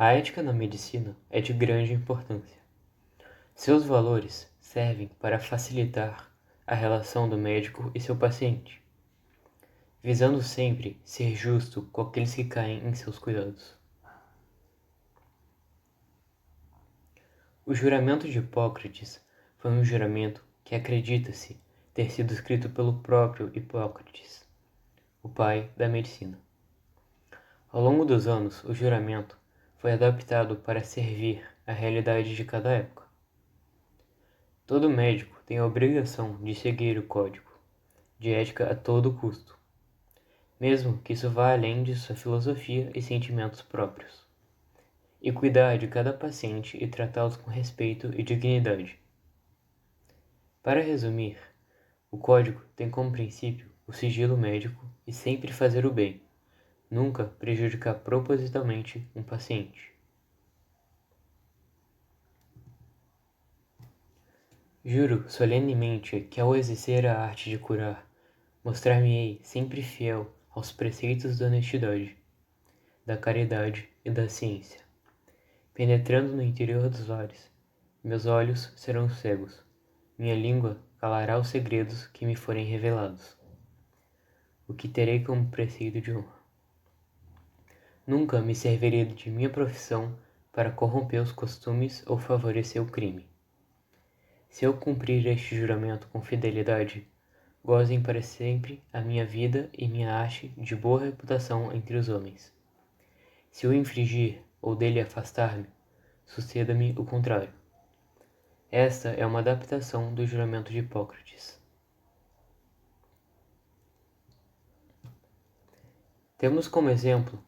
A ética na medicina é de grande importância. Seus valores servem para facilitar a relação do médico e seu paciente, visando sempre ser justo com aqueles que caem em seus cuidados. O juramento de Hipócrates foi um juramento que acredita-se ter sido escrito pelo próprio Hipócrates, o pai da medicina. Ao longo dos anos, o juramento foi adaptado para servir à realidade de cada época. Todo médico tem a obrigação de seguir o código de ética a todo custo, mesmo que isso vá além de sua filosofia e sentimentos próprios, e cuidar de cada paciente e tratá-los com respeito e dignidade. Para resumir, o código tem como princípio o sigilo médico e sempre fazer o bem, nunca prejudicar propositalmente um paciente. Juro solenemente que ao exercer a arte de curar, mostrar-me-ei sempre fiel aos preceitos da honestidade, da caridade e da ciência. Penetrando no interior dos lares, meus olhos serão cegos, minha língua calará os segredos que me forem revelados. O que terei como preceito de honra? Nunca me servirei de minha profissão para corromper os costumes ou favorecer o crime. Se eu cumprir este juramento com fidelidade, gozem para sempre a minha vida e minha arte de boa reputação entre os homens. Se o infringir ou dele afastar-me, suceda-me o contrário. Esta é uma adaptação do juramento de Hipócrates. Temos como exemplo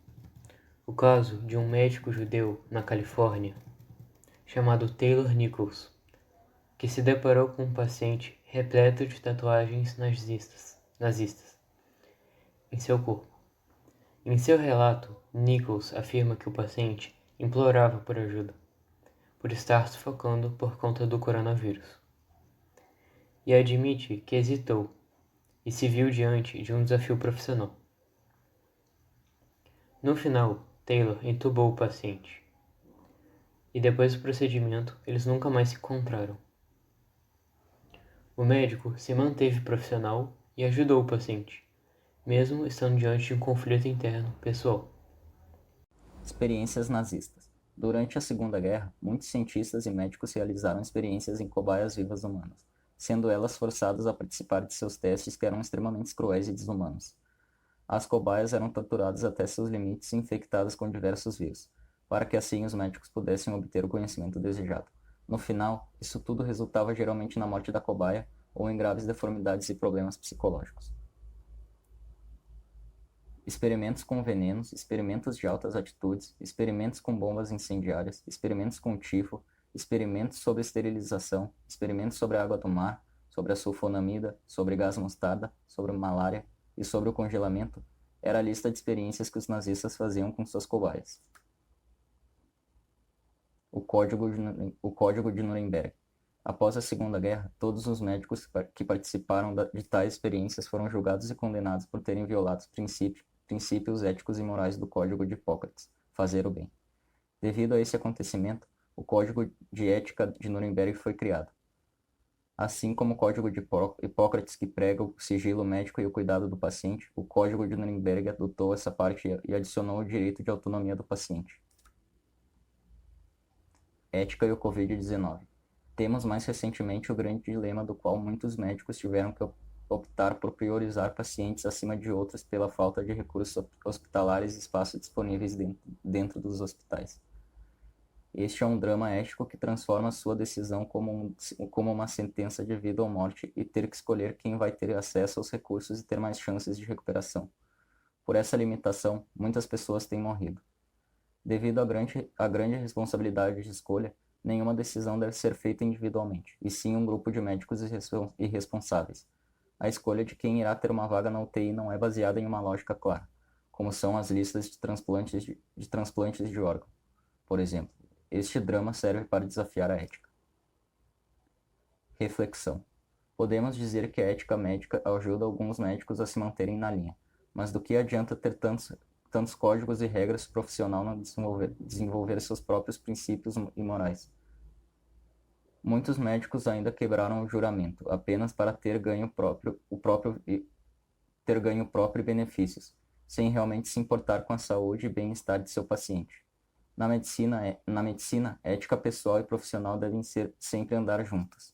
o caso de um médico judeu na Califórnia, chamado Taylor Nichols, que se deparou com um paciente repleto de tatuagens nazistas em seu corpo. Em seu relato, Nichols afirma que o paciente implorava por ajuda, por estar sufocando por conta do coronavírus, e admite que hesitou e se viu diante de um desafio profissional. No final, Taylor entubou o paciente, e depois do procedimento, eles nunca mais se encontraram. O médico se manteve profissional e ajudou o paciente, mesmo estando diante de um conflito interno pessoal. Experiências nazistas. Durante a Segunda Guerra, muitos cientistas e médicos realizaram experiências em cobaias vivas humanas, sendo elas forçadas a participar de seus testes que eram extremamente cruéis e desumanos. As cobaias eram torturadas até seus limites e infectadas com diversos vírus, para que assim os médicos pudessem obter o conhecimento desejado. No final, isso tudo resultava geralmente na morte da cobaia ou em graves deformidades e problemas psicológicos. Experimentos com venenos, experimentos de altas atitudes, experimentos com bombas incendiárias, experimentos com tifo, experimentos sobre esterilização, experimentos sobre a água do mar, sobre a sulfonamida, sobre gás mostarda, sobre malária e sobre o congelamento, era a lista de experiências que os nazistas faziam com suas cobaias. O Código de Nuremberg. Após a Segunda Guerra, todos os médicos que participaram de tais experiências foram julgados e condenados por terem violado os princípios éticos e morais do Código de Hipócrates, fazer o bem. Devido a esse acontecimento, o Código de Ética de Nuremberg foi criado. Assim como o Código de Hipócrates, que prega o sigilo médico e o cuidado do paciente, o Código de Nuremberg adotou essa parte e adicionou o direito de autonomia do paciente. Ética e o Covid-19. Temos mais recentemente o grande dilema do qual muitos médicos tiveram que optar por priorizar pacientes acima de outros pela falta de recursos hospitalares e espaços disponíveis dentro dos hospitais. Este é um drama ético que transforma sua decisão como uma sentença de vida ou morte e ter que escolher quem vai ter acesso aos recursos e ter mais chances de recuperação. Por essa limitação, muitas pessoas têm morrido. Devido à grande responsabilidade de escolha, nenhuma decisão deve ser feita individualmente, e sim um grupo de médicos irresponsáveis. A escolha de quem irá ter uma vaga na UTI não é baseada em uma lógica clara, como são as listas de transplantes de órgão. Por exemplo, este drama serve para desafiar a ética. Reflexão. Podemos dizer que a ética médica ajuda alguns médicos a se manterem na linha, mas do que adianta ter tantos códigos e regras profissional não desenvolver seus próprios princípios e morais. Muitos médicos ainda quebraram o juramento, apenas para ter ganho próprio e benefícios, sem realmente se importar com a saúde e bem-estar de seu paciente. Na medicina, ética pessoal e profissional devem sempre andar juntas.